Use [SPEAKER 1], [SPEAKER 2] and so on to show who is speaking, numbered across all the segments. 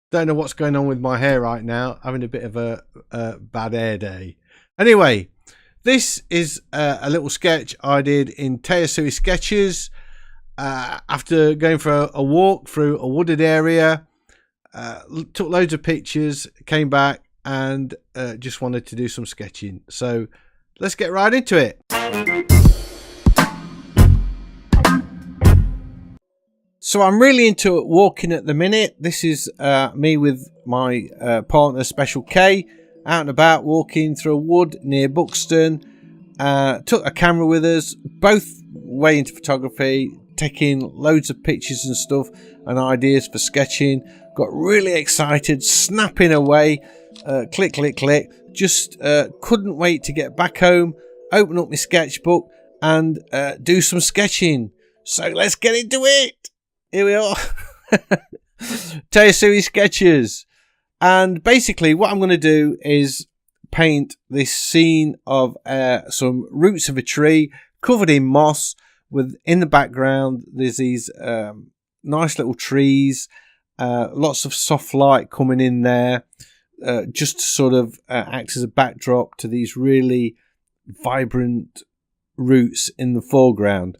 [SPEAKER 1] Don't know what's going on with my hair right now. Having a bit of a bad hair day. Anyway, this is a little sketch I did in Tayasui Sketches after going for a walk through a wooded area. Took loads of pictures, came back and just wanted to do some sketching. So let's get right into it. So I'm really into walking at the minute. This is me with my partner Special K, out and about walking through a wood near Buxton. Took a camera with us, both way into photography, taking loads of pictures and stuff and ideas for sketching. Got really excited, snapping away, click, click, click. Just couldn't wait to get back home, open up my sketchbook and do some sketching. So let's get into it. Here we are. Tayasui Sketches. And basically what I'm going to do is paint this scene of some roots of a tree covered in moss, with in the background there's these nice little trees, lots of soft light coming in there, just to sort of act as a backdrop to these really vibrant roots in the foreground.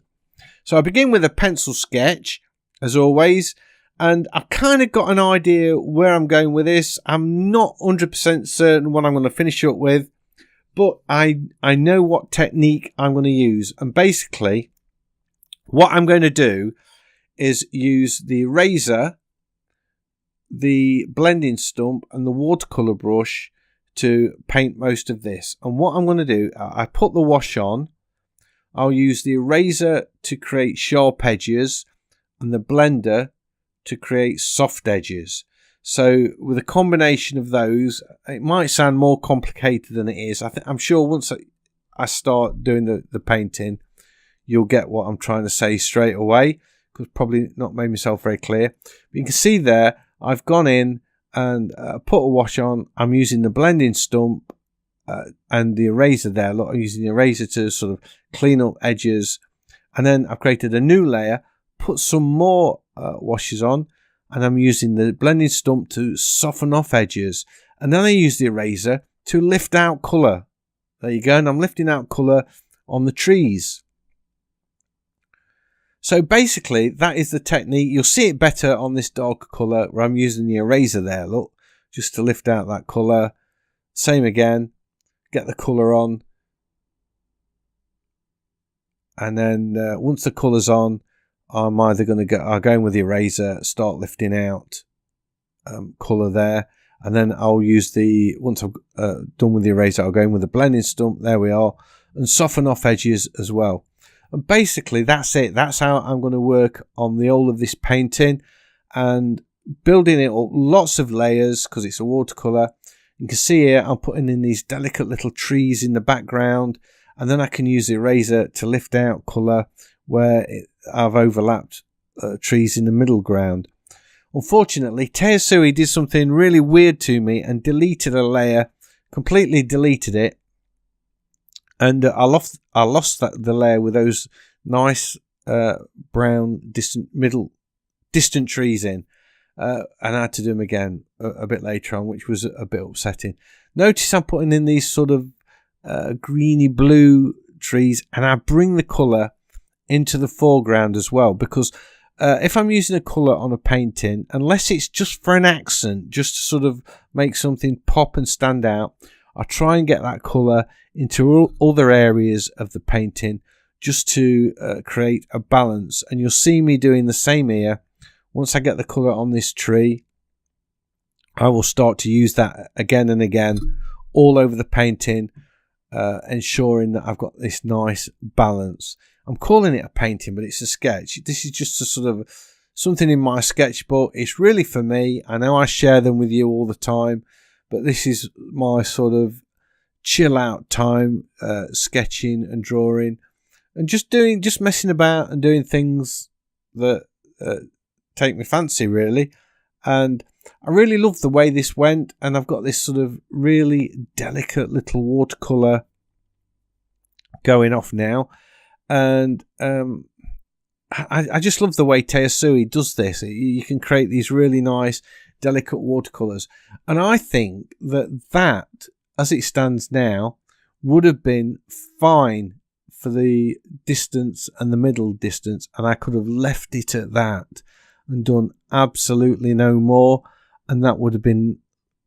[SPEAKER 1] So I begin with a pencil sketch as always, and I've kind of got an idea where I'm going with this. I'm not 100% certain what I'm going to finish up with, but I know what technique I'm going to use. And basically what I'm going to do is use the eraser, the blending stump and the watercolour brush to paint most of this. And what I'm going to do, I put the wash on, I'll use the eraser to create sharp edges and the blender to create soft edges. So with a combination of those, it might sound more complicated than it is. I'm sure once I start doing the painting, you'll get what I'm trying to say straight away, because probably not made myself very clear. But you can see there, I've gone in and put a wash on. I'm using the blending stump and the eraser there. Look, I'm using the eraser to sort of clean up edges. And then I've created a new layer, put some more washes on, and I'm using the blending stump to soften off edges, and then I use the eraser to lift out colour. There you go, and I'm lifting out colour on the trees. So basically that is the technique. You'll see it better on this dark colour where I'm using the eraser there, look, just to lift out that colour. Same again, get the colour on, and then once the colour's on, I'm either going to go in with the eraser, start lifting out colour there, and then I'll use once I've done with the eraser, I'll go in with the blending stump, there we are, and soften off edges as well. And basically that's it. That's how I'm going to work on the whole of this painting, and building it up, lots of layers, because it's a watercolour. You can see here I'm putting in these delicate little trees in the background, and then I can use the eraser to lift out colour where I've overlapped trees in the middle ground. Unfortunately, Tayasui did something really weird to me and deleted a layer, completely deleted it, and I lost the layer with those nice brown distant trees in, and I had to do them again a bit later on, which was a bit upsetting. Notice I'm putting in these sort of greeny blue trees, and I bring the colour into the foreground as well, because if I'm using a colour on a painting, unless it's just for an accent, just to sort of make something pop and stand out, I try and get that colour into other areas of the painting just to create a balance. And you'll see me doing the same here. Once I get the colour on this tree, I will start to use that again and again all over the painting, ensuring that I've got this nice balance. I'm calling it a painting, but it's a sketch. This is just a sort of something in my sketchbook. It's really for me. I know I share them with you all the time, but this is my sort of chill out time, sketching and drawing, and just messing about and doing things that take me fancy, really. And I really love the way this went, and I've got this sort of really delicate little watercolour going off now. And I just love the way Tayasui does this. You can create these really nice delicate watercolours. And I think that, as it stands now, would have been fine for the distance and the middle distance, and I could have left it at that and done absolutely no more, and that would have been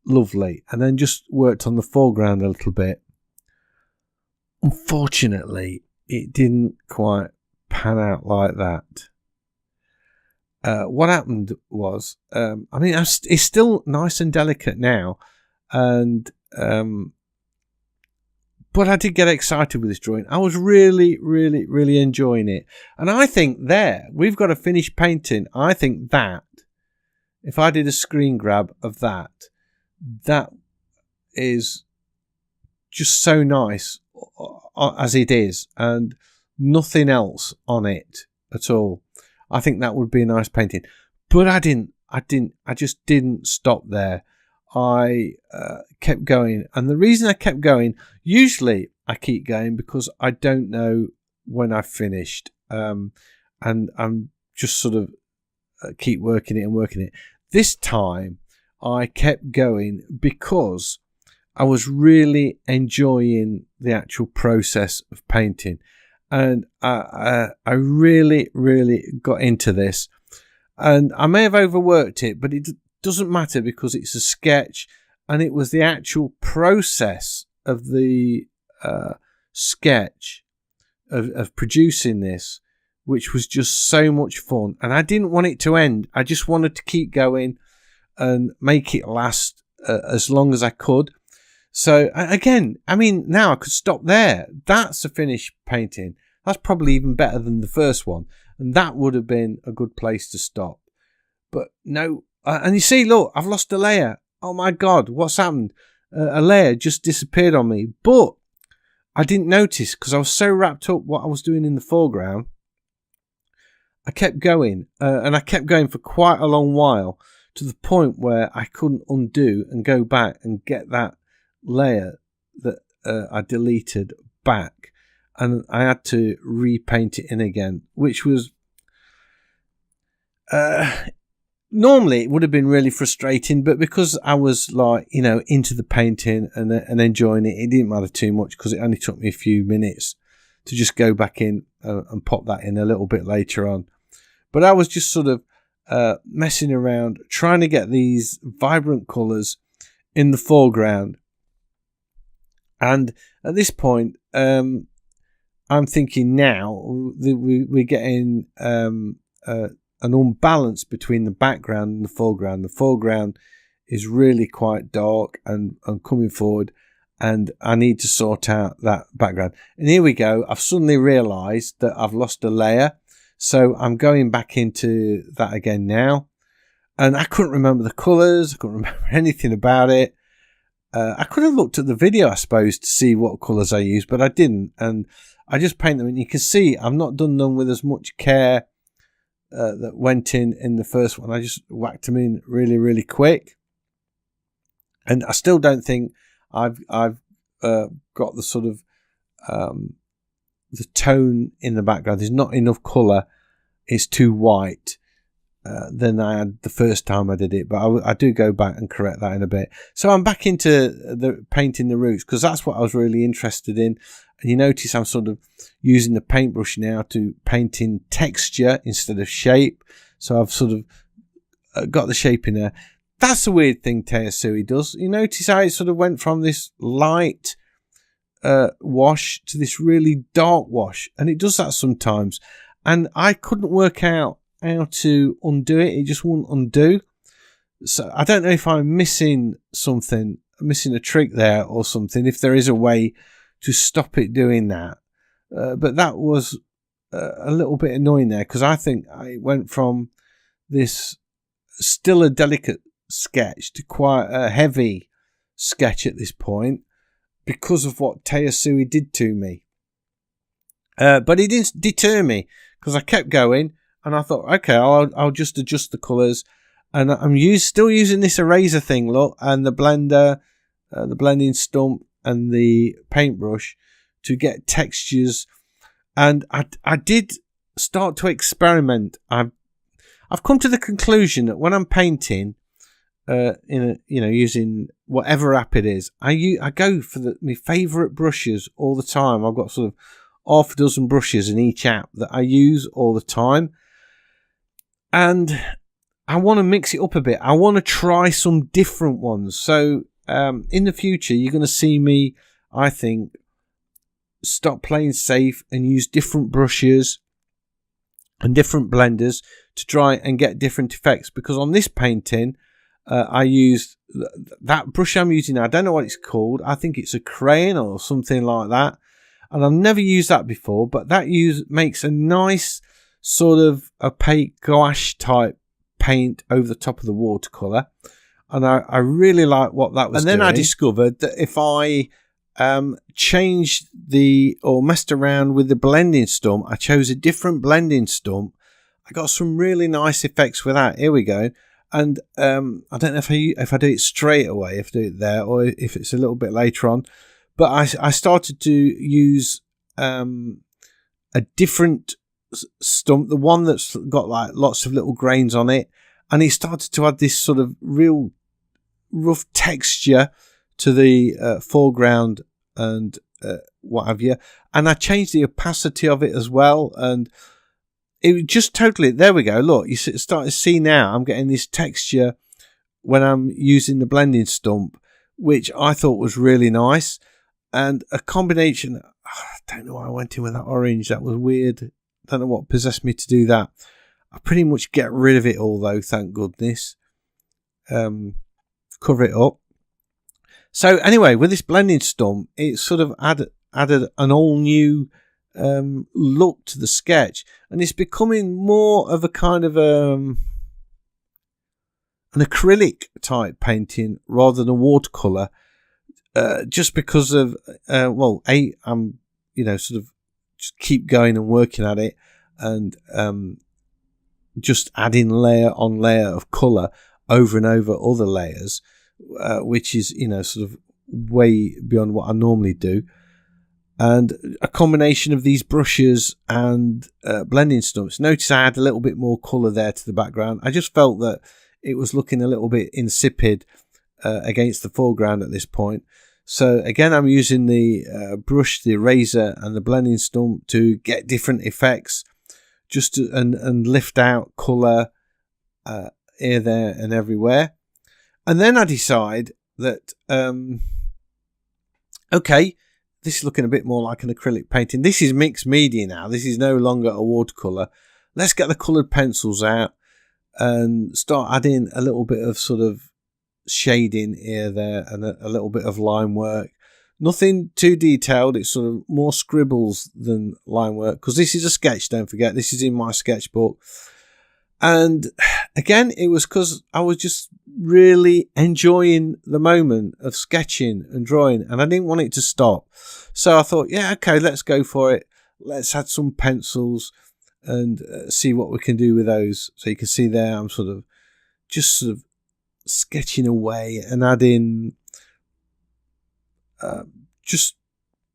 [SPEAKER 1] lovely. And then just worked on the foreground a little bit. Unfortunately, it didn't quite pan out like that. What happened was, it's still nice and delicate now, and but I did get excited with this drawing. I was really, really, really enjoying it. And I think we've got a finished painting. I think that, if I did a screen grab of that is just so nice as it is, and nothing else on it at all. I think that would be a nice painting. But I just didn't stop there. I kept going, and the reason I kept going, usually I keep going because I don't know when I've finished, and I'm just sort of keep working it. This time I kept going because I was really enjoying the actual process of painting, and I really, really got into this, and I may have overworked it, but it doesn't matter because it's a sketch, and it was the actual process of the sketch of producing this which was just so much fun, and I didn't want it to end. I just wanted to keep going and make it last as long as I could. So again, I mean, now I could stop there. That's a finished painting. That's probably even better than the first one, and that would have been a good place to stop. But no. And you see, look, I've lost a layer. Oh my God, what's happened? A layer just disappeared on me. But I didn't notice because I was so wrapped up what I was doing in the foreground. I kept going, and I kept going for quite a long while, to the point where I couldn't undo and go back and get that layer that I deleted back. And I had to repaint it in again, which was... normally it would have been really frustrating, but because I was into the painting and enjoying it, it didn't matter too much because it only took me a few minutes to just go back in and pop that in a little bit later on. But I was just sort of messing around, trying to get these vibrant colours in the foreground. And at this point, I'm thinking now we're getting an unbalance between the background and the foreground. The foreground is really quite dark and coming forward, and I need to sort out that background. And here we go. I've suddenly realised that I've lost a layer, so I'm going back into that again now. And I couldn't remember the colours. I couldn't remember anything about it. I could have looked at the video, I suppose, to see what colours I used, but I didn't. And I just paint them, and you can see I've not done them with as much care that went in the first one. I just whacked them in really, really quick, and I still don't think I've got the sort of the tone in the background. There's not enough colour. It's too white than I had the first time I did it, but I do go back and correct that in a bit. So I'm back into the painting the roots, because that's what I was really interested in. And you notice I'm sort of using the paintbrush now to paint in texture instead of shape. So I've sort of got the shape in there. That's a weird thing Tayasui does. You notice how it sort of went from this light wash to this really dark wash. And it does that sometimes. And I couldn't work out how to undo it. It just wouldn't undo. So I don't know if I'm missing something, missing a trick there or something, if there is a way to stop it doing that. But that was a little bit annoying there, because I think I went from this still a delicate sketch to quite a heavy sketch at this point because of what Tayasui did to me. But it didn't deter me, because I kept going, and I thought, okay, I'll just adjust the colours. And I'm still using this eraser thing, look, and the blender, the blending stump, and the paintbrush to get textures. And I did start to experiment. I've come to the conclusion that when I'm painting, using whatever app it is. I go for my favourite brushes all the time. I've got sort of half a dozen brushes in each app that I use all the time, and I want to mix it up a bit. I want to try some different ones. So in the future, you're going to see me, I think, stop playing safe and use different brushes and different blenders to try and get different effects. Because on this painting, I used that brush I'm using now. I don't know what it's called. I think it's a crayon or something like that. And I've never used that before, but that makes a nice sort of opaque gouache type paint over the top of the watercolour. And I really like what that was doing. And then I discovered that if I changed or messed around with the blending stump, I chose a different blending stump, I got some really nice effects with that. Here we go. And I don't know if I do it straight away, if I do it there, or if it's a little bit later on. But I started to use a different stump, the one that's got like lots of little grains on it, and it started to add this sort of real rough texture to the foreground and what have you. And I changed the opacity of it as well, and it just totally, there we go, look, you start to see now I'm getting this texture when I'm using the blending stump, which I thought was really nice. And a combination, I don't know why I went in with that orange, that was weird. I don't know what possessed me to do that. I pretty much get rid of it all though, thank goodness. Cover it up. So anyway, with this blending stump, it sort of added an all new look to the sketch, and it's becoming more of a kind of an acrylic type painting rather than a watercolour. Just because of I'm sort of just keep going and working at it, and just adding layer on layer of colour over and over other layers, which is sort of way beyond what I normally do. And a combination of these brushes and blending stumps. Notice I had a little bit more colour there to the background. I just felt that it was looking a little bit insipid against the foreground at this point. So again, I'm using the brush, the eraser and the blending stump to get different effects, just to, and lift out colour here, there and everywhere. And then I decide that okay, this is looking a bit more like an acrylic painting. This is mixed media now. This is no longer a watercolour. Let's get the coloured pencils out and start adding a little bit of sort of shading here, there, and a little bit of line work. Nothing too detailed. It's sort of more scribbles than line work, because this is a sketch, don't forget. This is in my sketchbook. And again, it was because I was just really enjoying the moment of sketching and drawing, and I didn't want it to stop. So I thought, yeah, okay, let's go for it. Let's add some pencils and see what we can do with those. So you can see there, I'm sort of sketching away and adding just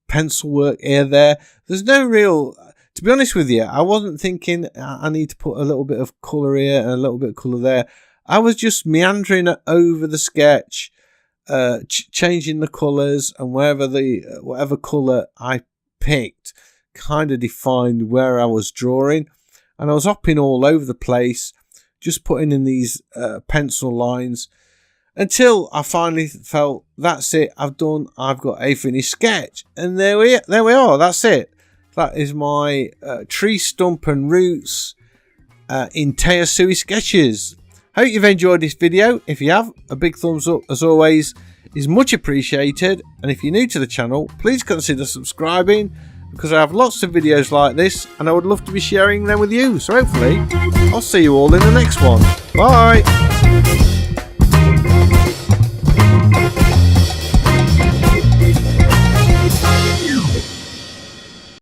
[SPEAKER 1] pencil work here, there. There's no real, to be honest with you, I wasn't thinking I need to put a little bit of colour here and a little bit of colour there. I was just meandering over the sketch, changing the colours, and whatever colour I picked kind of defined where I was drawing. And I was hopping all over the place, just putting in these pencil lines, until I finally felt, that's it, I've got a finished sketch. And there we are, that's it. That is my tree stump and roots in Tayasui sketches. Hope you've enjoyed this video. If you have, a big thumbs up as always is much appreciated. And if you're new to the channel, please consider subscribing, because I have lots of videos like this and I would love to be sharing them with you. So hopefully I'll see you all in the next one. Bye.